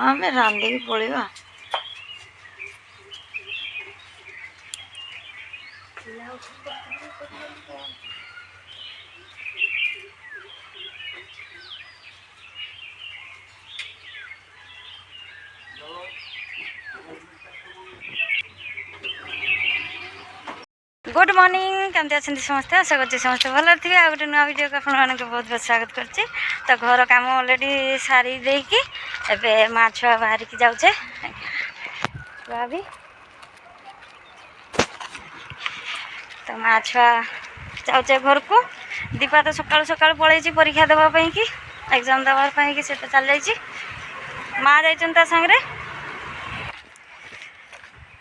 ଆମେ ରାନ୍ଧିକି ପଳେଇବା। गुड मॉर्निंग केमती अच्छा समस्ते आशा कर समस्ते भल थे आ गए नुआ वीडियो को आप बहुत बहुत स्वागत करছি। तो घर काम अलरेडी सारी देकी एबे माँ छुआ बाहर की जाऊे छुआ भी तो माँ छुआ जाऊे घर को। दीपा तो सकाल सकाल पलैची परीक्षा देवाई कि एग्जाम देवाई कि से तो चल जाइए माँ जा सांगे।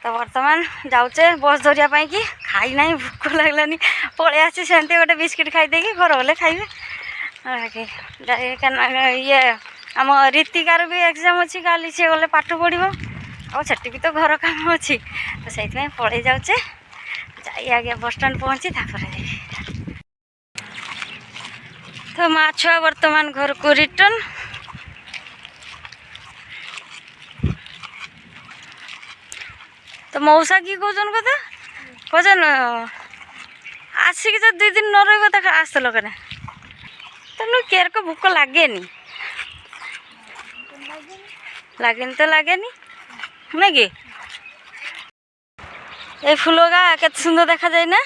तो बर्तमान जाऊे बस धरिया कि खाई ना भोक लगलानी पलि आसी सेमती गोटे बिस्किट खाईदे घर गले खाइबे। ये आम रीतिकार भी एग्जाम अच्छी काली सी गले पाठ पढ़ो और सेठी भी तो घर काम अच्छी तो से पलि जाऊे जाए आगे बस स्टाण्ड पहुँची तो माँ छुआ बर्तमान घर को रिटर्न। तो मौसा कि कौन कथा कौन आसिक जो 2 दिन न रही आसल कने तुम केयर को भूक लगे लगेनि तो लगेनि ना कि ये फूल गा के सुंदर देखा जाए ना।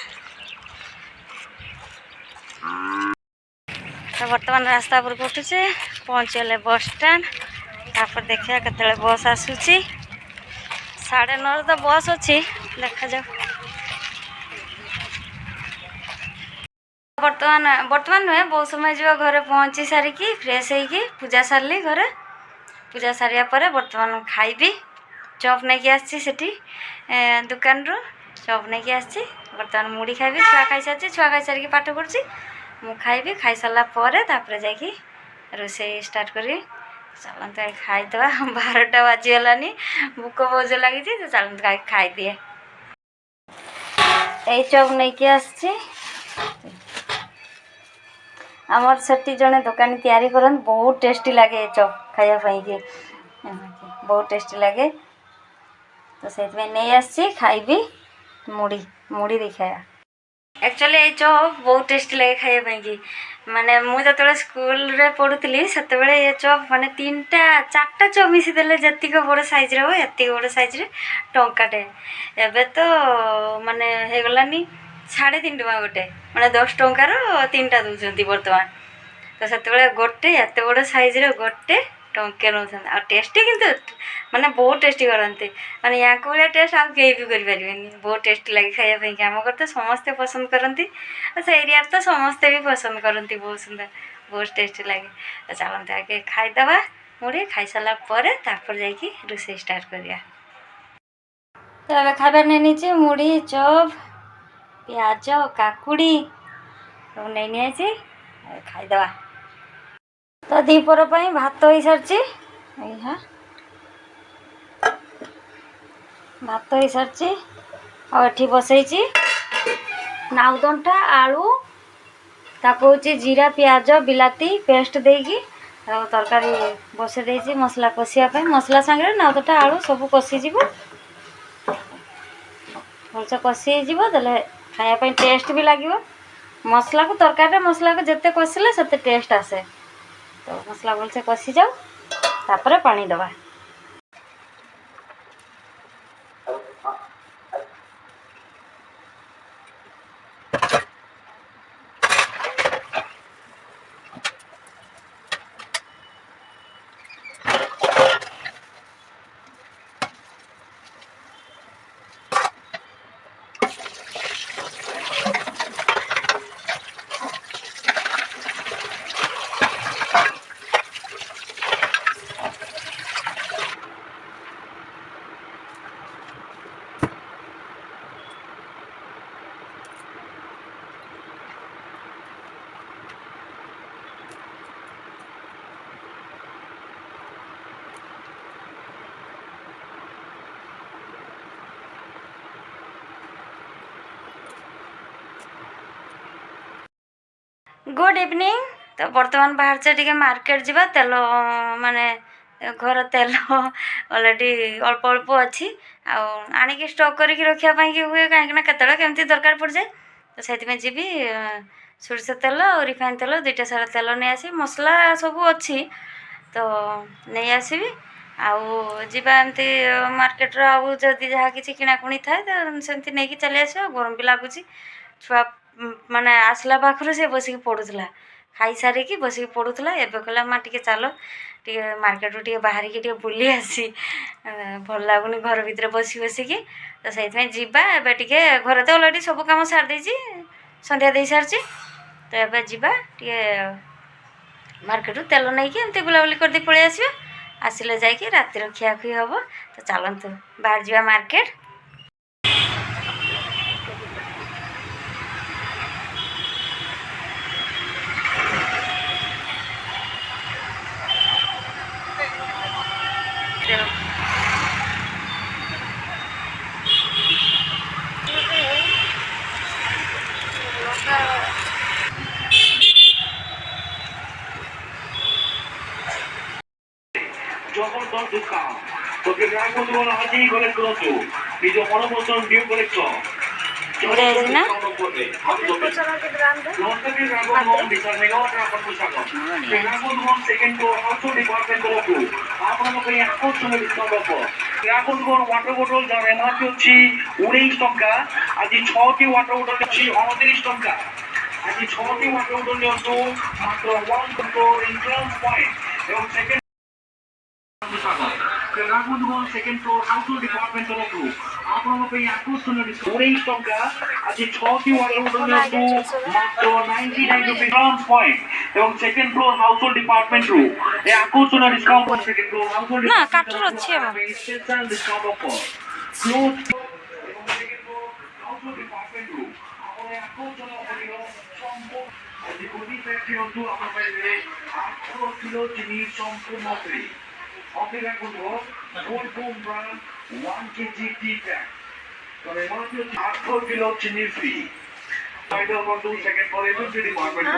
तो बर्तमान रास्ता पर उठुचे पहुँचले बस स्टाण्ड तापर देखा के बस आसूची 9:30 तो बस अच्छी देखा जाओ। बर्तमान नुहे बहुत समय जो घरे पहुँची सारिकी फ्रेश होगी पूजा सारे घरे पूजा सारिया पर बर्तमान खाइबी चप नहीं आसी दुकान रू चप नहीं आसी बर्तमान मुड़ी खाइबी छुआ खाई सारी छुआ खाई सारिकी पाठ पढ़ुची मु खाइबी खाई सारा पर जाकि रोसे स्टार्ट करी चलते खाईदे 12टा बाजीगलानी भूक बोझ लगी तो चलते खाईदिए। यही चप नहीं आसी आमर से जड़े दुकानी तैयारी करन बहुत टेस्टी लगे चप खायापाई कि बहुत टेस्टी लगे तो से नहीं आसी खाइबी मुड़ी मुड़ी देखा एक्चुअली ये चप बहुत टेस्टी लगे खायापाई कि माने मुझे जो स्कूल रे पढ़ुली से ये चप माने 3टा 4टा चप मिसीदेले जी बड़ सैज रो ये बड़ सैज टंकाटे एबे तो माने हो गलानी 3.5 टଙ୍କା गोटे माने 10 टंकार 3टा दूसरी बर्तमान तो से गोटे एत बड़ सैज गोटे टंके नौ टेस्टी किंतु माने बहुत टेस्टी करते माने या भाया टेस्ट आउ कहीं भी करें बहुत टेस्टी लगे खायापाई आम घर तो समस्ते पसंद करती से एरिया तो समस्ते भी पसंद करती बहुत सुंदर बहुत टेस्टी लगे तो चलते आगे खाईदे मुड़ी खाई सारा पर जाकि रोसे स्टार्ट करिया। तो ये खाबार नहीं मुड़ी चप प्याज काकुड़ी सब नहीं खाईदे। तो दीपर भात हो सारी भात हो सारी और बसई नाउदंटा आलू ताको जीरा प्याज बिलाती पेस्ट देगी तरकारी बसई देती मसला कषियापाई मसला सांगे नाउदंटा आलू सब कषिज भलसे कषिजी देले खायापाई टेस्ट भी लगे मसला को तरकारी मसला को जिते कषिले से टेस्ट आसे तो मसला भलसे कषि जाऊ तापर पानी दबा। Good evening. ତ ବର୍ତ୍ତମାନ ବାହାରିଛେ ଟିକେ ମାର୍କେଟ ଯିବା ତେଲ ମାନେ ଘର ତେଲ ଅଲରେଡ଼ି ଅଳ୍ପ ଅଳ୍ପ ଅଛି ଆଉ ଆଣିକି ଷ୍ଟକ୍ କରିକି ରଖିବା ପାଇଁକି ହୁଏ କାହିଁକିନା କେତେବେଳେ କେମିତି ଦରକାର ପଡ଼ିଯାଏ ତ ସେଇଥିପାଇଁ ଯିବି ସୋରିଷ ତେଲ ଆଉ ରିଫାଇନ୍ ତେଲ ଦୁଇଟା ସାରା ତେଲ ନେଇ ଆସିବି ମସଲା ସବୁ ଅଛି ତ ନେଇ ଆସିବି ଆଉ ଯିବା ଏମିତି ମାର୍କେଟର ଆଉ ଯଦି ଯାହା କିଛି କିଣାକୁଣି ଥାଏ ତ ସେମିତି ନେଇକି ଚାଲି ଆସିବା ଗରମ ବି ଲାଗୁଛି ଛୁଆ ମାନେ ଆସିଲା ପାଖରୁ ସେ ବସିକି ପଢ଼ୁଥିଲା ଖାଇସାରିକି ବସିକି ପଢ଼ୁଥିଲା ଏବେ କହିଲା ମା ଟିକେ ଚାଲ ଟିକେ ମାର୍କେଟରୁ ଟିକେ ବାହାରିକି ଟିକେ ବୁଲି ଆସି ଭଲ ଲାଗୁନି ଘର ଭିତରେ ବସି ବସିକି ତ ସେଇଥିପାଇଁ ଯିବା ଏବେ ଟିକେ ଘରେ ତ ଅଲରେଡ଼ି ସବୁ କାମ ସାରି ଦେଇଛି ସନ୍ଧ୍ୟା ଦେଇ ସାରିଛି ତ ଏବେ ଯିବା ଟିକେ ମାର୍କେଟରୁ ତେଲ ନେଇକି ଏମିତି ବୁଲାବୁଲି କରିଦେଇ ପଳେଇ ଆସିବା ଆସିଲେ ଯାଇକି ରାତିର ଖିଆଖୁଇ ହେବ ତ ଚାଲନ୍ତୁ ବାହାରି ଯିବା ମାର୍କେଟ জবরদস্ত ডিসকাউন্ট তোকে গ্রাহক বন্ধুগণ আজই কালেক্ট করছো নিজ মনোপসন্দ নিউ কালেকশন ওয়াটার ବୋଟଲ যার এমআরপি ଅଛି 19 ଟଙ୍କା ଆଜି 6ଟି ওয়াটার ବୋଟଲ ଅଛି 29 ଟଙ୍କା ଆଜି 6ଟି ওয়াটার ବୋଟଲ ନିଅନ୍ତୁ ମାତ୍ର 1 କଣ୍ଟ୍ରୋଲ ଇନ୍ଫ୍ଲୁଏନ୍ସ ପଏଣ୍ଟ ଏବଂ second second floor household department তরফରୁ ଆପଣଙ୍କ ପାଇଁ আকর্ষণীୟ ଡିସ୍କାଉଣ୍ଟ 19 ଟଙ୍କା ଆଜି 6ଟି ওয়াটার ବୋଟଲ ନିଅନ୍ତୁ ମାତ୍ର 99 ରୁପିସ୍ ପଏଣ୍ଟ ଏବଂ ସେକେଣ୍ଡ ଫ୍ଲୋର ହାଉସହୋଲ୍ଡ ଡିପାର୍ଟମେଣ୍ଟରୁ ଏ আকর্ষণীୟ ଡିସ୍କାଉଣ୍ଟ ସେକେଣ୍ଡ ଫ୍ଲୋର ହାଉସହୋଲ୍ଡ ନା କାଟର ଅଛି ଆମ ସ୍ପେଶାଲ ଡିସ୍କାଉଣ୍ଟ ଅଫର କ୍ଲୋଥ୍ ଏବଂ ସେକେଣ୍ଡ ଫ୍ଲୋର ହାଉସହୋଲ୍ଡ ଡିପାର୍ଟମେଣ୍ଟରୁ ଆପଣ ଏ আকর্ষণীୟ ଅଫରର সম্পূর্ণ ଆଜି ଗୋଟି ପ୍ୟାକ୍ ନିଅନ୍ତୁ ଆପଣ ପାଇବେ 8 କିଲୋ ଚିନି ସମ୍ପୂର୍ଣ୍ଣ ଫ୍ରି অপেক্ষা করবো গোল বোম ব্রান্ড 1 কেজি টি প্যাক তবে মাত্র 8 কিলো চিনি ফ্রি ফাইনাল বন্ধু second for every department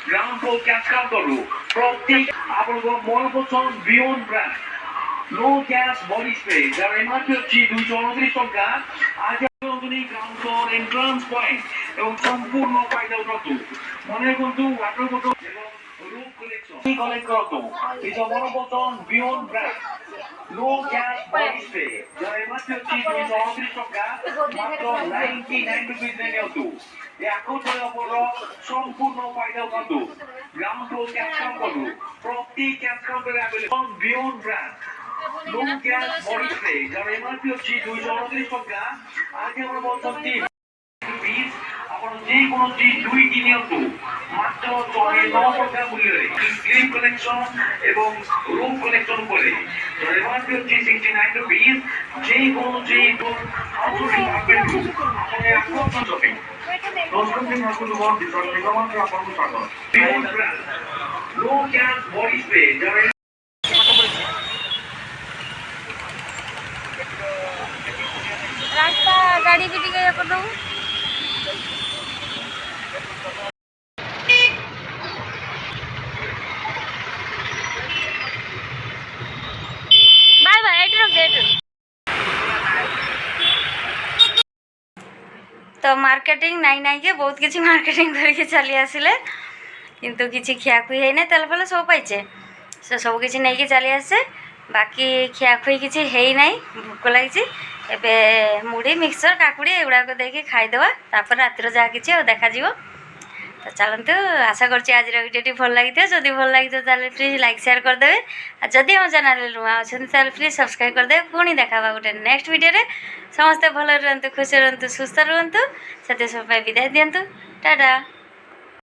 ground floor cash কাউন্টারରୁ প্রত্যেক ଆପଣଙ୍କ ମନପସନ୍ଦ beyond brand no gas body spray যার এমআরপি ଅଛି 229 ଟଙ୍କା আজ গ্রাউন্ড ফ্লোর এন্ট্রান্স পয়েন্ট এবং সম্পূর্ণ ফাইনাল বন্ধু মনে বন্ধু ওয়াটার বোতল এবং কলেক্ট করতো নিজ মনোপসন্দ beyond brand no gas body spray যার এমআরপি ଅଛି 229 ଟଙ୍କା মাত্র 99 রুপিস ରେ ନିଅନ୍ତୁ ଏ আকর্ষণীয় অফরର সম্পূর্ণ ফাইনাল বন্ধু গ্রাউন্ড ফ্লোর ক্যাশ কাউন্টারରୁ প্রতি ক্যাশ কাউন্টারে আবেদন beyond brand no gas body spray যার এমআরপি ଅଛି 229 ଟଙ୍କା আজ আমরা বলছি রুপিস ଆପଣ ଯେକୌଣସି ଦୁଇଟି ନିଅନ୍ତୁ ମାତ୍ର 109 ଟଙ୍କା ମୂଲ୍ୟରେ ସ୍ଲିମ୍ କଲେକ୍ସନ ଏବଂ ରୁମ୍ କଲେକ୍ସନ ଉପରେ ଏମଆରପି ଅଛି 69 ରୁପିସ୍ ଯେକୌଣସି ହାଉସହୋଲ୍ଡ ଡିପାର୍ଟମେଣ୍ଟରୁ ଆପଣ ଏହାକୁ ସପିଂ ଦର୍ଶକଙ୍କୁ ଆପଣଙ୍କୁ ବିଶେଷ ନିଗମନର ଆପଣଙ୍କୁ ସ୍ୱାଗତ beyond brand no gas body spray ଯାର ରାସ୍ତା ଗାଡ଼ି ବି ଟିକେ ଇଏ କରିଦେବୁ ବାଏ ବାଏ ଏଠି ରଖ ଏଠି ତ ମାର୍କେଟିଂ ନାଇଁକି ବହୁତ କିଛି ମାର୍କେଟିଂ କରିକି ଚାଲି ଆସିଲେ କିନ୍ତୁ କିଛି ଖିଆଖୁଇ ହେଇନି ତେଲ ଫେଲ ସବୁ ପାଇଛେ ସେ ସବୁ କିଛି ନେଇକି ଚାଲି ଆସିଛେ ବାକି ଖିଆଖୁଇ କିଛି ହେଇନାହିଁ ଭୋକ ଲାଗିଛି ଏବେ ମୁଢ଼ି ମିକ୍ସଚର କାକୁଡ଼ି ଏଗୁଡ଼ାକ ଦେଇକି ଖାଇଦେବା ତାପରେ ରାତିର ଯାହା କିଛି ଆଉ ଦେଖାଯିବ ତ ଚାଲନ୍ତୁ ଆଶା କରୁଛି ଆଜିର ଭିଡ଼ିଓଟି ଭଲ ଲାଗିଥିବ ଯଦି ଭଲ ଲାଗିଥିବ ତାହେଲେ ପ୍ଲିଜ୍ ଲାଇକ୍ ସେୟାର କରିଦେବେ ଆଉ ଯଦି ଆମ ଚ୍ୟାନେଲରେ ନୂଆ ଅଛନ୍ତି ତାହେଲେ ପ୍ଲିଜ୍ ସବସ୍କ୍ରାଇବ୍ କରିଦେବେ ପୁଣି ଦେଖା ହେବା ଗୋଟେ ନେକ୍ସଟ ଭିଡ଼ିଓରେ ସମସ୍ତେ ଭଲରେ ରୁହନ୍ତୁ ଖୁସି ରୁହନ୍ତୁ ସୁସ୍ଥ ରୁହନ୍ତୁ ସେଥିପାଇଁ ବିଦାୟ ଦିଅନ୍ତୁ ଟାଟା।